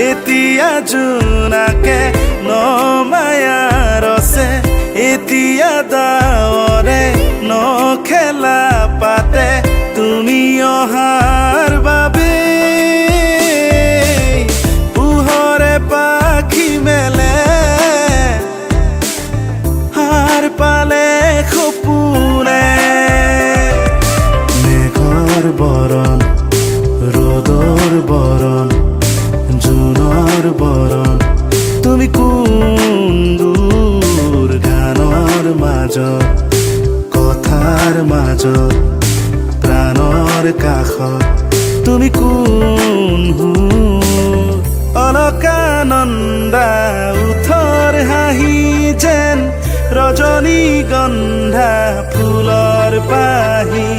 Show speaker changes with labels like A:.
A: এতিয়া জোনাকে নমায়াৰ আছে এতিয়া ডাৱৰে নখেলা পাতে তুমি অহাৰ বাবে পোহৰে পাখি মেলে হাৰ পালে সপোনে মেঘৰ বৰণ ৰ'দৰ বৰণ জোনৰ বৰণ তুমি কোন দূৰ গানৰ মাজত কথাৰ মাজত প্ৰাণৰ কাষত তুমি কোন অলকানন্দা উঠৰ হাঁহি যেন ৰজনীগন্ধা ফুলৰ পাহি